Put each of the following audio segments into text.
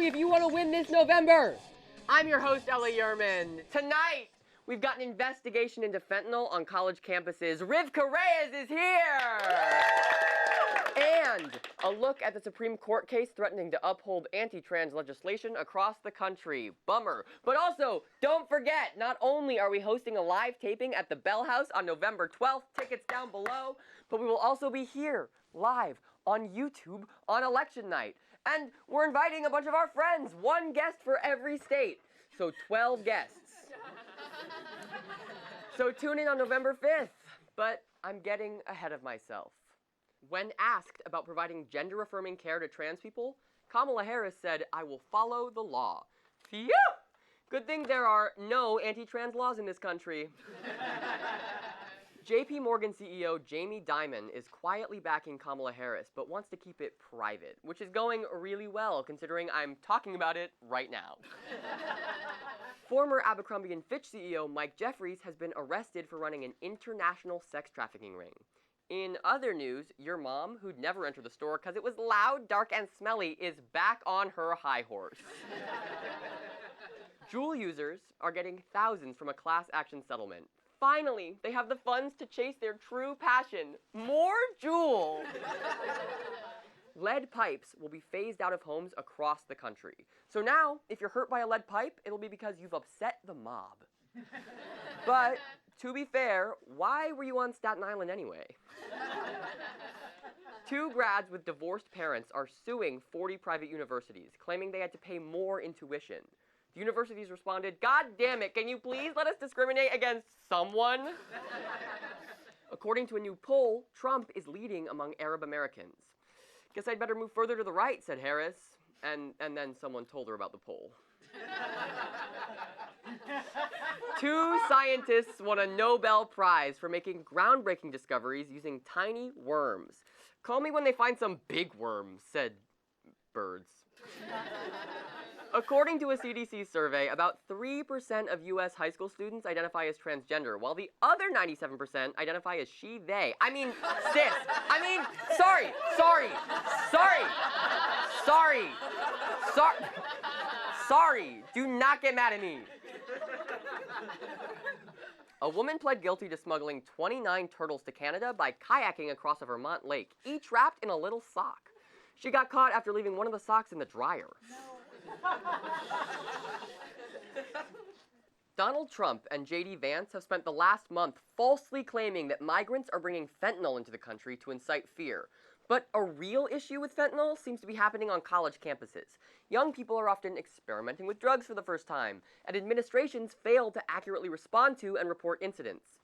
if you want to win this November. I'm your host, Yurman. Tonight, we've got an investigation into fentanyl on college campuses. Rivka Reyes is here! And a look at the Supreme Court case threatening to uphold anti-trans legislation across the country. Bummer. But also, don't forget, not only are we hosting a live taping at the Bell House on November 12th, tickets down below, but we will also be here, live, on YouTube on election night. And we're inviting a bunch of our friends, one guest for every state. So 12 guests. So tune in on November 5th. But I'm getting ahead of myself. When asked about providing gender-affirming care to trans people, Kamala Harris said, "I will follow the law." Phew! Good thing there are no anti-trans laws in this country. JP Morgan CEO Jamie Dimon is quietly backing Kamala Harris, but wants to keep it private, which is going really well, considering I'm talking about it right now. Former Abercrombie & Fitch CEO Mike Jeffries has been arrested for running an international sex trafficking ring. In other news, your mom, who'd never enter the store because it was loud, dark, and smelly, is back on her high horse. Juul users are getting thousands from a class action settlement. Finally, they have the funds to chase their true passion, more Juul. Lead pipes will be phased out of homes across the country. So now, if you're hurt by a lead pipe, it'll be because you've upset the mob. But, to be fair, why were you on Staten Island anyway? 2 grads with divorced parents are suing 40 private universities, claiming they had to pay more in tuition. The universities responded, "God damn it, can you please let us discriminate against someone?" According to a new poll, Trump is leading among Arab Americans. "Guess I'd better move further to the right," said Harris. And then someone told her about the poll. 2 scientists won a Nobel Prize for making groundbreaking discoveries using tiny worms. "Call me when they find some big worms," said birds. According to a CDC survey, about 3% of U.S. high school students identify as transgender, while the other 97% identify as she, they. I mean, cis. I mean, sorry. Do not get mad at me. A woman pled guilty to smuggling 29 turtles to Canada by kayaking across a Vermont lake, each wrapped in a little sock. She got caught after leaving one of the socks in the dryer. Donald Trump and J.D. Vance have spent the last month falsely claiming that migrants are bringing fentanyl into the country to incite fear. But a real issue with fentanyl seems to be happening on college campuses. Young people are often experimenting with drugs for the first time, and administrations fail to accurately respond to and report incidents.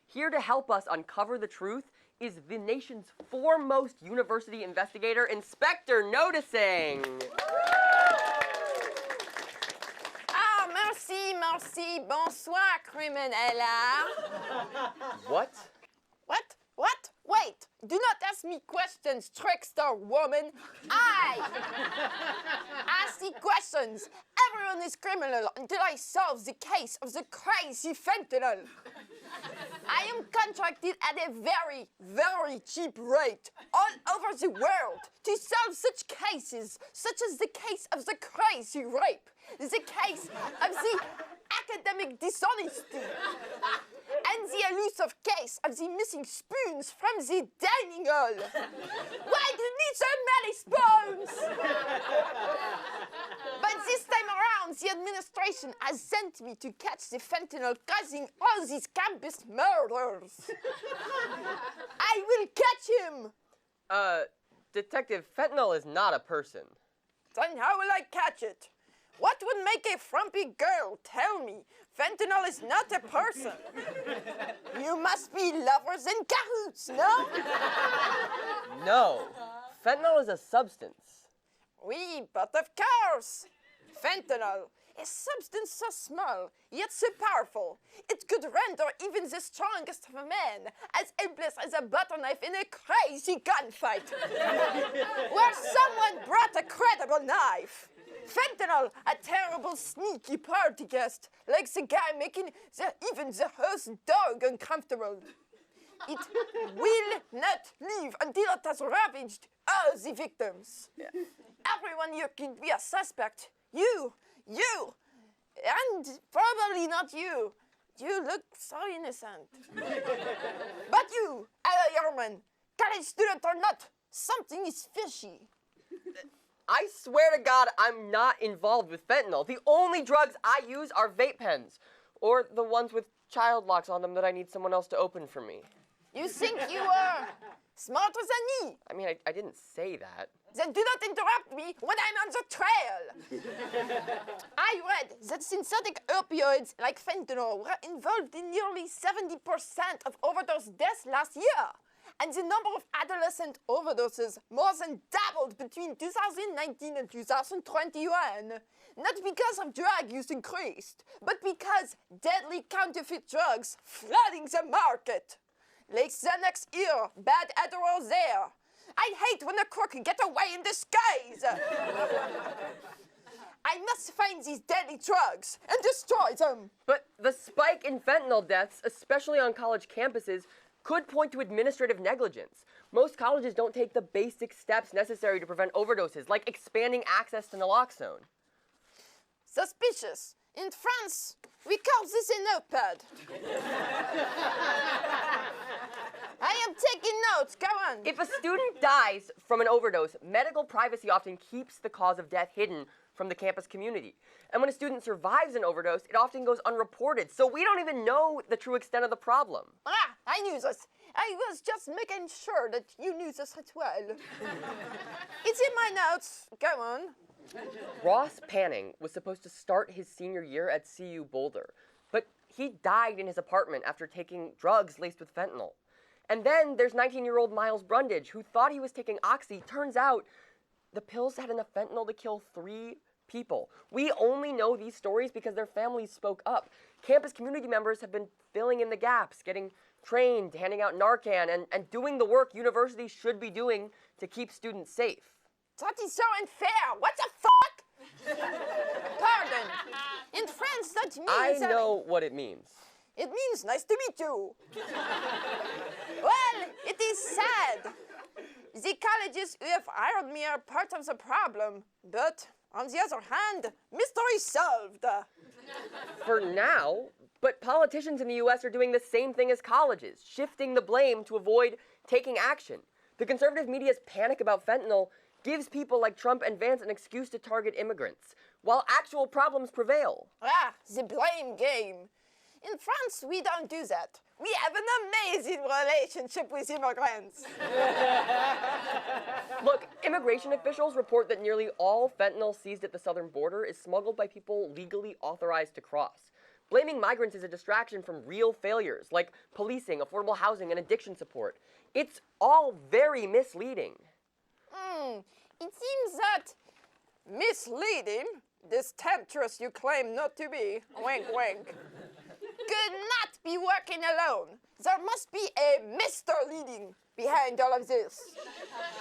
Here to help us uncover the truth is the nation's foremost university investigator, Inspector Noticing. Merci, bonsoir, criminella. What? What? Wait, do not ask me questions, trickster woman. I ask the questions. Everyone is criminal until I solve the case of the crazy fentanyl. I am contracted at a very, very cheap rate all over the world to solve such cases, such as the case of the crazy rape, the case of the academic dishonesty, and the elusive case of the missing spoons from the dining hall. Why do you need so many spoons? But this time around, the administration has sent me to catch the fentanyl causing all these campus murders. I will catch him. Detective, fentanyl is not a person. Then how will I catch it? What would make a frumpy girl tell me fentanyl is not a person? You must be lovers in cahoots, no? No. Fentanyl is a substance. Oui, but of course. Fentanyl, a substance so small, yet so powerful, it could render even the strongest of men as helpless as a butter knife in a crazy gunfight. Where someone brought a credible knife. Fentanyl, a terrible sneaky party guest, like the guy making even the host dog uncomfortable. It will not leave until it has ravaged all the victims. Yeah. Everyone here can be a suspect. You, and probably not you. You look so innocent. But you, Yurman, college student or not, something is fishy. I swear to God, I'm not involved with fentanyl. The only drugs I use are vape pens, or the ones with child locks on them that I need someone else to open for me. You think you are smarter than me? I mean, I didn't say that. Then do not interrupt me when I'm on the trail. I read that synthetic opioids like fentanyl were involved in nearly 70% of overdose deaths last year. And the number of adolescent overdoses more than doubled between 2019 and 2021. Not because of drug use increased, but because deadly counterfeit drugs flooding the market. Like Xanax here, bad Adderall there. I hate when a crook get away in disguise. I must find these deadly drugs and destroy them. But the spike in fentanyl deaths, especially on college campuses, could point to administrative negligence. Most colleges don't take the basic steps necessary to prevent overdoses, like expanding access to naloxone. Suspicious. In France, we call this a notepad. I am taking notes, go on. If a student dies from an overdose, medical privacy often keeps the cause of death hidden from the campus community. And when a student survives an overdose, it often goes unreported, so we don't even know the true extent of the problem. I knew this. I was just making sure that you knew this as well. It's in my notes. Go on. Ross Panning was supposed to start his senior year at CU Boulder, but he died in his apartment after taking drugs laced with fentanyl. And then there's 19-year-old Miles Brundage, who thought he was taking Oxy. Turns out the pills had enough fentanyl to kill 3 people. We only know these stories because their families spoke up. Campus community members have been filling in the gaps, getting trained, handing out Narcan, and doing the work universities should be doing to keep students safe. That is so unfair. What the fuck? Pardon. In France, that means... I know what it means. It means nice to meet you. Well, it is sad. The colleges who have hired me are part of the problem. But, on the other hand, mystery solved. For now, but politicians in the U.S. are doing the same thing as colleges, shifting the blame to avoid taking action. The conservative media's panic about fentanyl gives people like Trump and Vance an excuse to target immigrants, while actual problems prevail. The blame game. In France, we don't do that. We have an amazing relationship with immigrants. Look, immigration officials report that nearly all fentanyl seized at the southern border is smuggled by people legally authorized to cross. Blaming migrants is a distraction from real failures, like policing, affordable housing, and addiction support. It's all very misleading. It seems that misleading, this temptress you claim not to be, wink wink, could not be working alone. There must be a Mr. Leading behind all of this.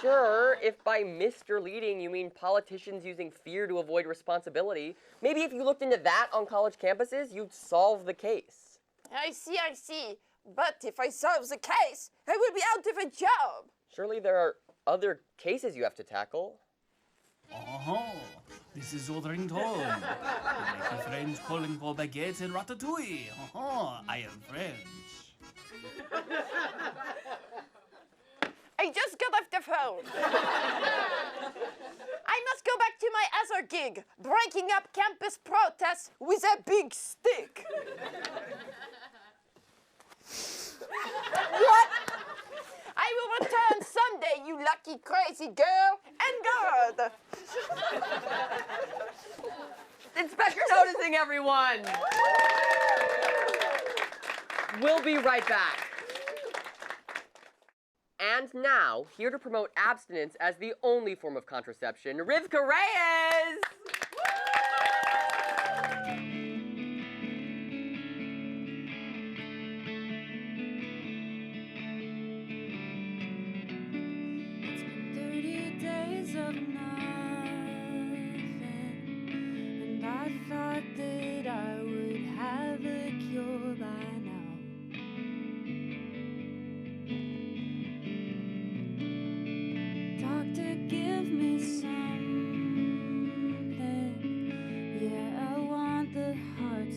Sure, if by Mr. Leading you mean politicians using fear to avoid responsibility, maybe if you looked into that on college campuses, you'd solve the case. I see. But if I solve the case, I will be out of a job. Surely there are other cases you have to tackle. This is ordering home. My friends calling for baguettes and ratatouille. I am French. I just got off the phone. I must go back to my other gig, breaking up campus protests with a big stick. What? I will return someday, you lucky crazy girl, and God. Inspector noticing, everyone! We'll be right back. And now, here to promote abstinence as the only form of contraception, Rivka Reyes!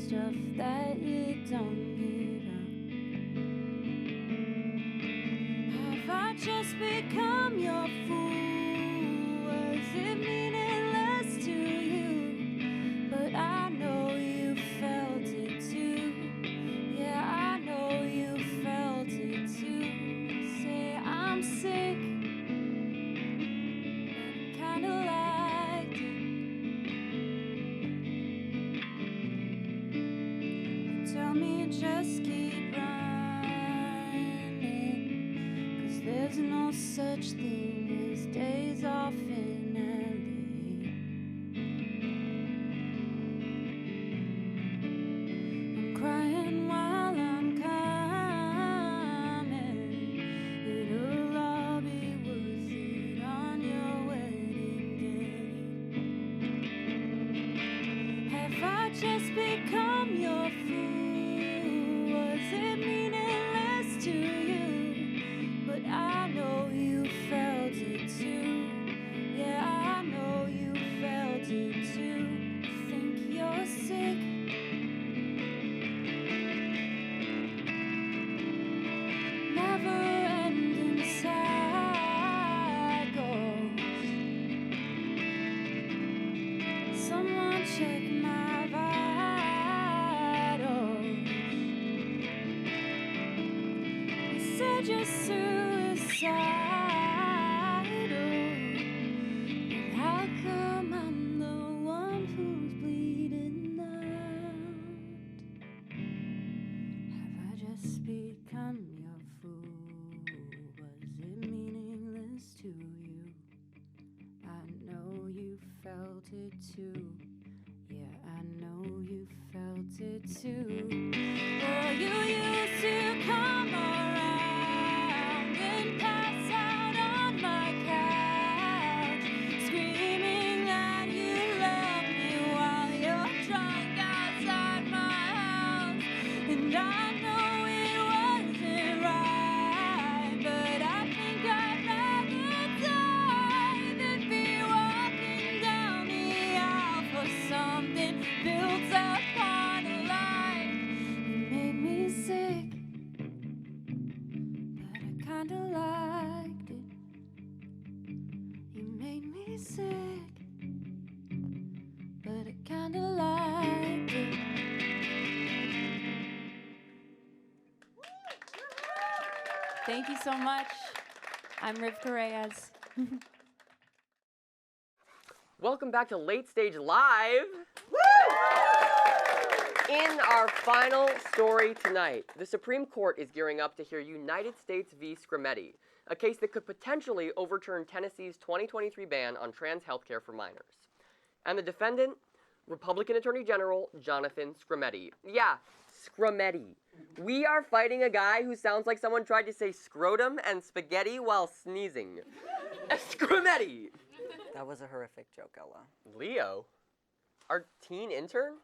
stuff that you don't give up. Have I just become your fool? Was it meaningless to you? But I know you felt it too. Yeah, I know you felt it too. Say I'm sick, kinda liked it. Tell me just keep running, 'cause there's no such thing as days off in LA. I'm crying while I'm coming. It'll all be worth it on your wedding day. Have I just become your fool? Was it meaningless to you? But I know you felt it too. Yeah, I know you felt it too. Think you're sick. Never ending cycles. Someone check my vitals. You said you're suicidal. And how come I'm the one who's bleeding out? Have I just become your fool? Was it meaningless to you? I know you felt it too. Yeah, I know you felt it too. Oh, you used to come around and pass out on my couch, screaming that you love me while you're drunk outside my house. And I know it wasn't right, but I think I'd rather die than be walking down the aisle for something built upon a lie. You made me sick, but I kinda liked it. You made me sick, but I kinda liked it. Thank you so much. I'm Rivka Reyes. Welcome back to Late Stage Live. In our final story tonight, the Supreme Court is gearing up to hear United States v. Skrmetti, a case that could potentially overturn Tennessee's 2023 ban on trans healthcare for minors. And the defendant, Republican Attorney General Jonathan Skrmetti. Yeah, Skrmetti. We are fighting a guy who sounds like someone tried to say scrotum and spaghetti while sneezing. Skrmetti! That was a horrific joke, Ella. Leo? Our teen intern?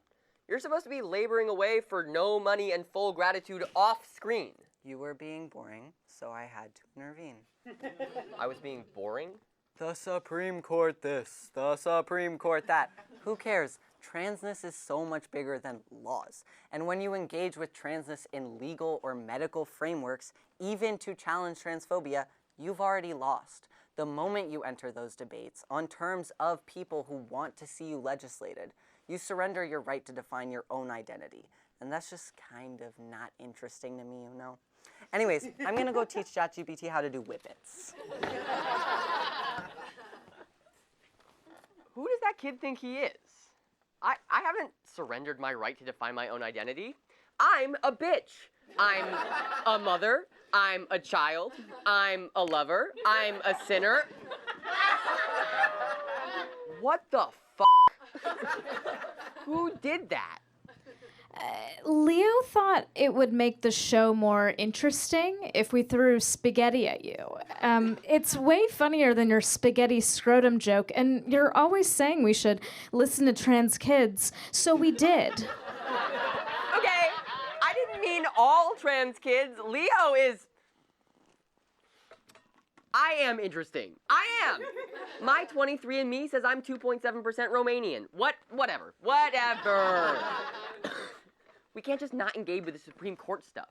You're supposed to be laboring away for no money and full gratitude off screen. You were being boring, so I had to intervene. I was being boring? The Supreme Court this, the Supreme Court that. Who cares? Transness is so much bigger than laws. And when you engage with transness in legal or medical frameworks, even to challenge transphobia, you've already lost. The moment you enter those debates on terms of people who want to see you legislated, you surrender your right to define your own identity. And that's just kind of not interesting to me, you know? Anyways, I'm gonna go teach ChatGPT how to do whippets. Who does that kid think he is? I haven't surrendered my right to define my own identity. I'm a bitch. I'm a mother. I'm a child. I'm a lover. I'm a sinner. What the f***? Who did that? Leo thought it would make the show more interesting if we threw spaghetti at you. It's way funnier than your spaghetti scrotum joke, and you're always saying we should listen to trans kids, so we did. Okay, I didn't mean all trans kids. Leo is... I am interesting. I am. My 23andMe says I'm 2.7% Romanian. Whatever. We can't just not engage with the Supreme Court stuff.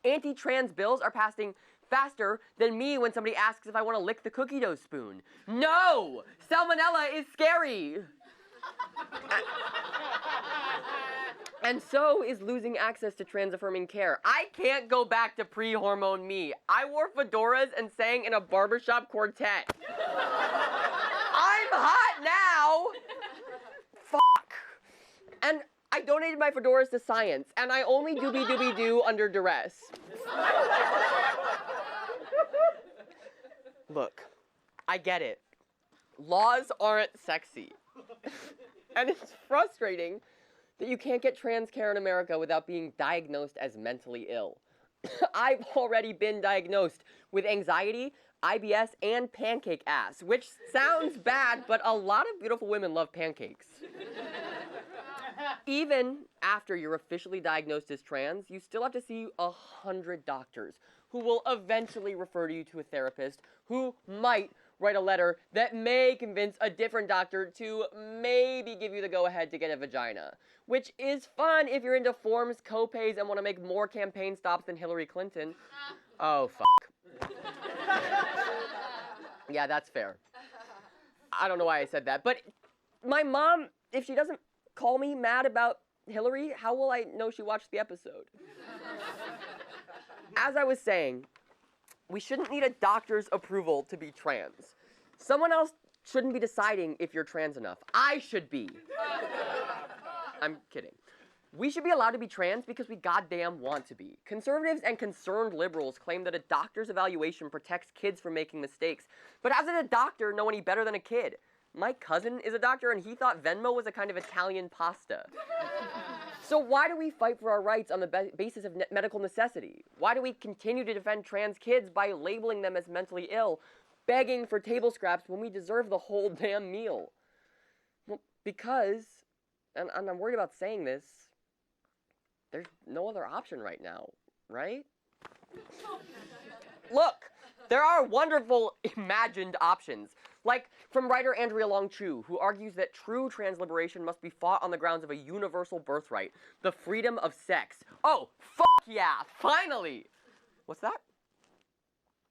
Anti-trans bills are passing faster than me when somebody asks if I want to lick the cookie dough spoon. No! Salmonella is scary! And so is losing access to trans-affirming care. I can't go back to pre-hormone me. I wore fedoras and sang in a barbershop quartet. I'm hot now! Fuck. And I donated my fedoras to science, and I only doobie-doobie-doo under duress. Look, I get it. Laws aren't sexy. And it's frustrating that you can't get trans care in America without being diagnosed as mentally ill. I've already been diagnosed with anxiety, IBS, and pancake ass, which sounds bad, but a lot of beautiful women love pancakes. Even after you're officially diagnosed as trans, you still have to see 100 doctors who will eventually refer you to a therapist who might write a letter that may convince a different doctor to maybe give you the go-ahead to get a vagina. Which is fun if you're into forms, copays, and want to make more campaign stops than Hillary Clinton. Oh, fuck. Yeah, that's fair. I don't know why I said that, but my mom, if she doesn't call me mad about Hillary, how will I know she watched the episode? As I was saying, we shouldn't need a doctor's approval to be trans. Someone else shouldn't be deciding if you're trans enough. I should be. I'm kidding. We should be allowed to be trans because we goddamn want to be. Conservatives and concerned liberals claim that a doctor's evaluation protects kids from making mistakes. But how does a doctor know any better than a kid? My cousin is a doctor and he thought Venmo was a kind of Italian pasta. So why do we fight for our rights on the basis of medical necessity? Why do we continue to defend trans kids by labeling them as mentally ill, begging for table scraps when we deserve the whole damn meal? Well, because, and I'm worried about saying this, there's no other option right now, right? Look, there are wonderful imagined options. Like from writer Andrea Long-Chu, who argues that true trans liberation must be fought on the grounds of a universal birthright, the freedom of sex. Oh, fuck yeah, finally! What's that?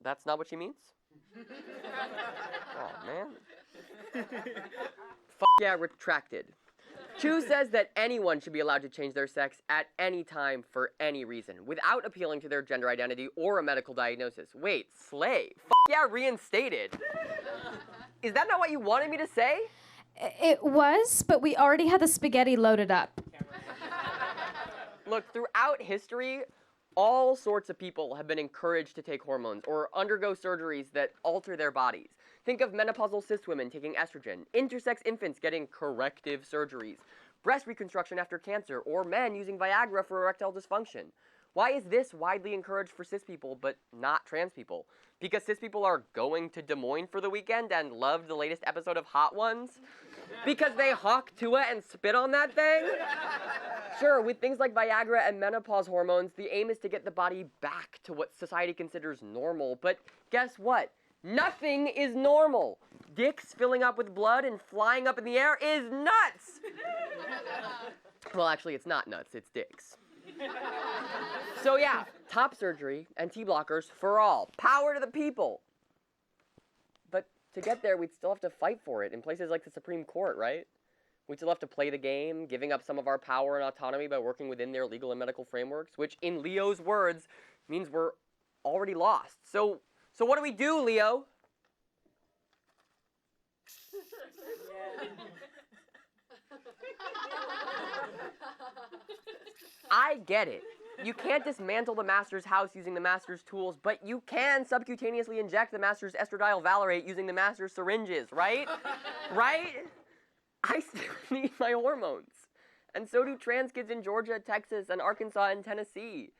That's not what she means? Oh, man. Fuck yeah, retracted. Chu says that anyone should be allowed to change their sex at any time for any reason, without appealing to their gender identity or a medical diagnosis. Wait, slay. Fuck yeah, reinstated. Is that not what you wanted me to say? It was, but we already had the spaghetti loaded up. Look, throughout history, all sorts of people have been encouraged to take hormones or undergo surgeries that alter their bodies. Think of menopausal cis women taking estrogen, intersex infants getting corrective surgeries, breast reconstruction after cancer, or men using Viagra for erectile dysfunction. Why is this widely encouraged for cis people but not trans people? Because cis people are going to Des Moines for the weekend and loved the latest episode of Hot Ones? Because they hawk Tua and spit on that thing? Sure, with things like Viagra and menopause hormones, the aim is to get the body back to what society considers normal. But guess what? Nothing is normal. Dicks filling up with blood and flying up in the air is nuts! Well, actually, it's not nuts, it's dicks. So yeah, top surgery and T-blockers for all. Power to the people. But to get there, we'd still have to fight for it in places like the Supreme Court, right? We'd still have to play the game, giving up some of our power and autonomy by working within their legal and medical frameworks, which in Leo's words means we're already lost. So what do we do, Leo? I get it. You can't dismantle the master's house using the master's tools, but you can subcutaneously inject the master's estradiol valerate using the master's syringes, right? Right? I still need my hormones. And so do trans kids in Georgia, Texas, and Arkansas and Tennessee.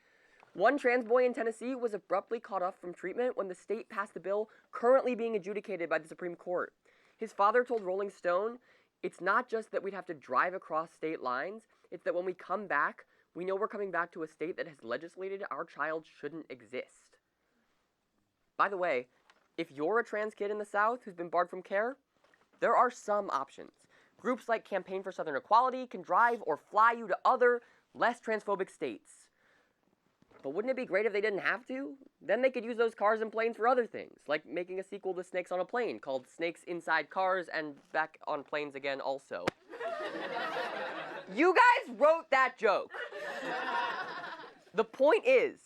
One trans boy in Tennessee was abruptly cut off from treatment when the state passed the bill currently being adjudicated by the Supreme Court. His father told Rolling Stone, "It's not just that we'd have to drive across state lines, it's that when we come back, we know we're coming back to a state that has legislated our child shouldn't exist." By the way, if you're a trans kid in the South who's been barred from care, there are some options. Groups like Campaign for Southern Equality can drive or fly you to other less transphobic states. But wouldn't it be great if they didn't have to? Then they could use those cars and planes for other things, like making a sequel to Snakes on a Plane called Snakes Inside Cars and Back on Planes Again also. You guys wrote that joke. The point is,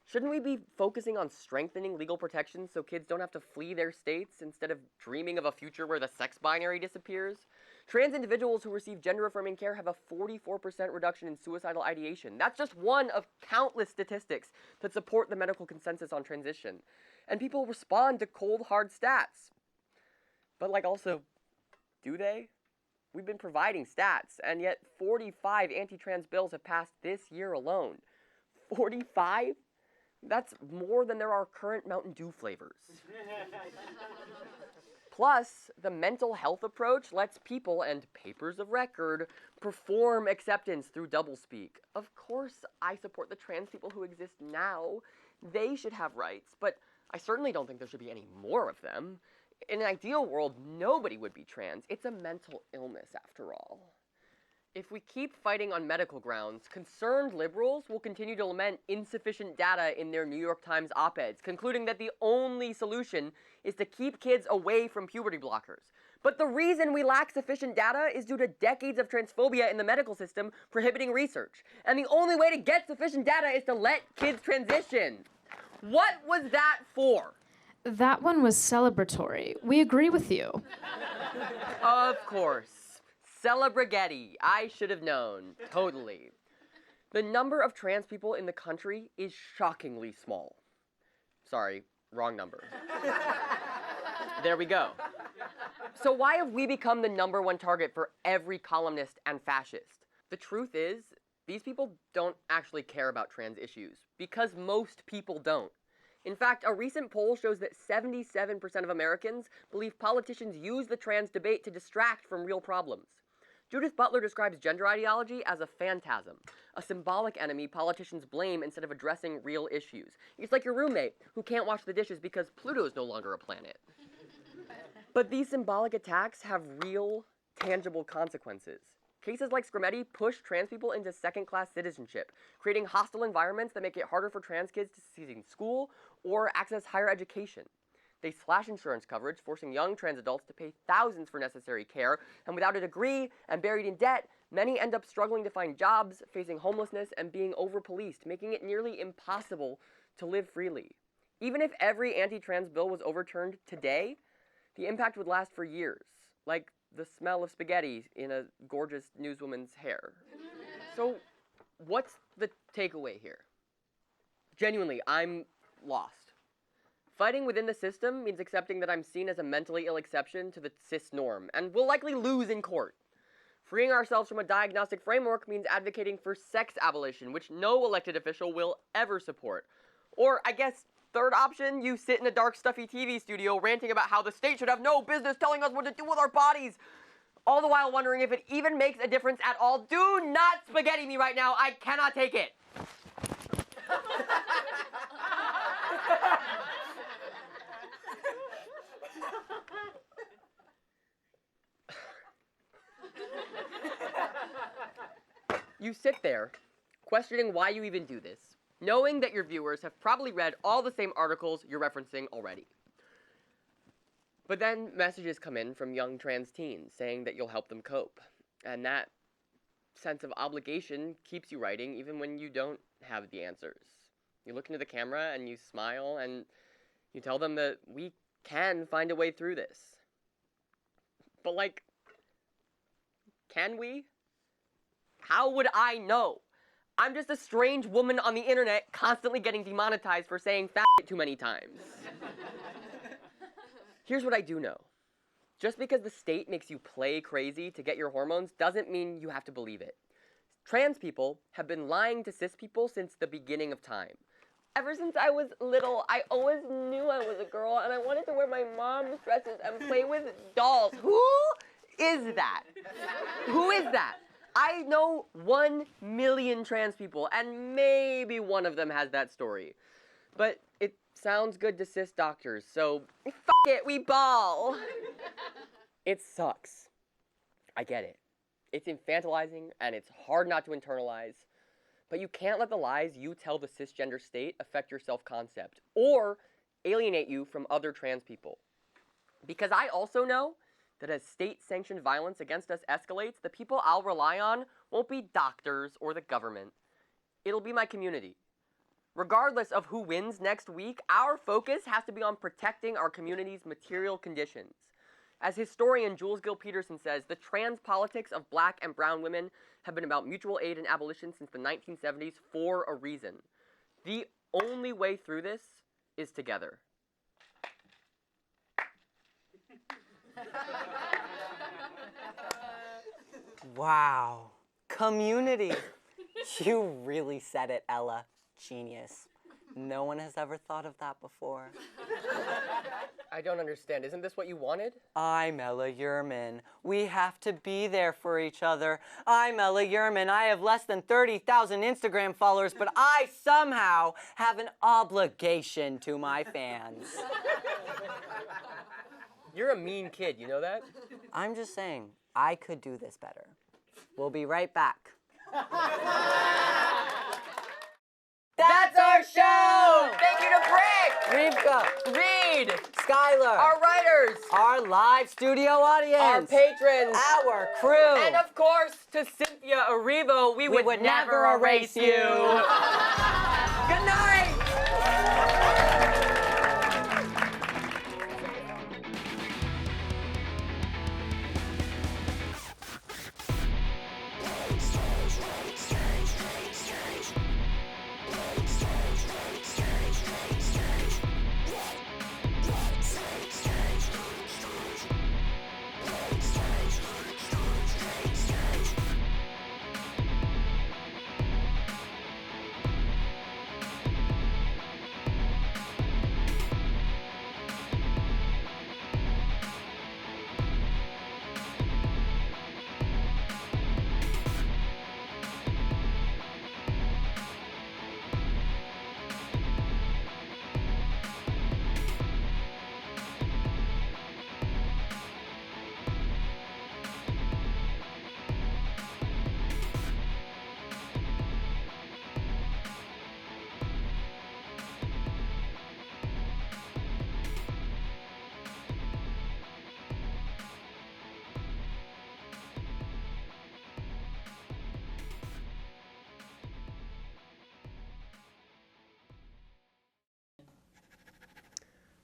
shouldn't we be focusing on strengthening legal protections so kids don't have to flee their states instead of dreaming of a future where the sex binary disappears? Trans individuals who receive gender-affirming care have a 44% reduction in suicidal ideation. That's just one of countless statistics that support the medical consensus on transition. And people respond to cold, hard stats. But also, do they? We've been providing stats, and yet 45 anti-trans bills have passed this year alone. 45? That's more than there are current Mountain Dew flavors. Plus, the mental health approach lets people and papers of record perform acceptance through doublespeak. Of course, I support the trans people who exist now. They should have rights, but I certainly don't think there should be any more of them. In an ideal world, nobody would be trans. It's a mental illness, after all. If we keep fighting on medical grounds, concerned liberals will continue to lament insufficient data in their New York Times op-eds, concluding that the only solution is to keep kids away from puberty blockers. But the reason we lack sufficient data is due to decades of transphobia in the medical system prohibiting research. And the only way to get sufficient data is to let kids transition. What was that for? That one was celebratory. We agree with you. Of course. Celebraghetti. I should have known. Totally. The number of trans people in the country is shockingly small. Sorry, wrong number. There we go. So why have we become the #1 target for every columnist and fascist? The truth is, these people don't actually care about trans issues, because most people don't. In fact, a recent poll shows that 77% of Americans believe politicians use the trans debate to distract from real problems. Judith Butler describes gender ideology as a phantasm, a symbolic enemy politicians blame instead of addressing real issues. It's like your roommate who can't wash the dishes because Pluto is no longer a planet. But these symbolic attacks have real, tangible consequences. Cases like Skrmetti push trans people into second-class citizenship, creating hostile environments that make it harder for trans kids to succeed in school or access higher education. They slash insurance coverage, forcing young trans adults to pay thousands for necessary care, and without a degree and buried in debt, many end up struggling to find jobs, facing homelessness, and being over-policed, making it nearly impossible to live freely. Even if every anti-trans bill was overturned today, the impact would last for years, like the smell of spaghetti in a gorgeous newswoman's hair. So, what's the takeaway here? Genuinely, I'm lost. Fighting within the system means accepting that I'm seen as a mentally ill exception to the cis norm, and will likely lose in court. Freeing ourselves from a diagnostic framework means advocating for sex abolition, which no elected official will ever support. Or, I guess, third option, you sit in a dark, stuffy TV studio ranting about how the state should have no business telling us what to do with our bodies, all the while wondering if it even makes a difference at all. Do not spaghetti me right now. I cannot take it. You sit there, questioning why you even do this, knowing that your viewers have probably read all the same articles you're referencing already. But then messages come in from young trans teens saying that you'll help them cope. And that sense of obligation keeps you writing even when you don't have the answers. You look into the camera and you smile and you tell them that we can find a way through this. But can we? How would I know? I'm just a strange woman on the internet constantly getting demonetized for saying fat too many times. Here's what I do know. Just because the state makes you play crazy to get your hormones doesn't mean you have to believe it. Trans people have been lying to cis people since the beginning of time. Ever since I was little, I always knew I was a girl and I wanted to wear my mom's dresses and play with dolls. Who is that? Who is that? I know 1 million trans people, and maybe one of them has that story. But it sounds good to cis doctors, so f it, we ball. It sucks. I get it. It's infantilizing, and it's hard not to internalize. But you can't let the lies you tell the cisgender state affect your self-concept or alienate you from other trans people. Because I also know that as state-sanctioned violence against us escalates, the people I'll rely on won't be doctors or the government. It'll be my community. Regardless of who wins next week, our focus has to be on protecting our community's material conditions. As historian Jules Gill Peterson says, the trans politics of black and brown women have been about mutual aid and abolition since the 1970s for a reason. The only way through this is together. Wow. Community. You really said it, Ella. Genius. No one has ever thought of that before. I don't understand. Isn't this what you wanted? I'm Ella Yurman. We have to be there for each other. I'm Ella Yurman. I have less than 30,000 Instagram followers, but I somehow have an obligation to my fans. You're a mean kid, you know that? I'm just saying, I could do this better. We'll be right back. That's our show! Thank you to Parikh, Rivka, Reid, Skylar, our writers, our live studio audience, our patrons, our crew, and of course, to Cynthia Erivo, we would never erase you. Good night!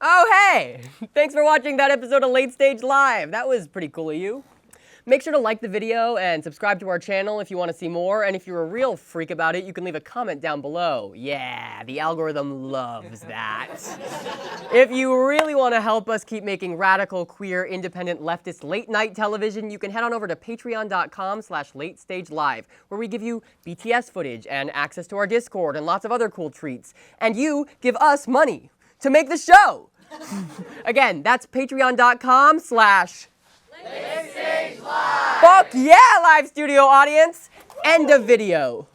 Oh, hey! Thanks for watching that episode of Late Stage Live. That was pretty cool of you. Make sure to like the video and subscribe to our channel if you want to see more, and if you're a real freak about it, you can leave a comment down below. Yeah, the algorithm loves that. If you really want to help us keep making radical, queer, independent, leftist late-night television, you can head on over to patreon.com/latestagelive, where we give you BTS footage and access to our Discord and lots of other cool treats. And you give us money to make the show. Again, that's patreon.com/LateStageLive. Fuck yeah, live studio audience. End of video.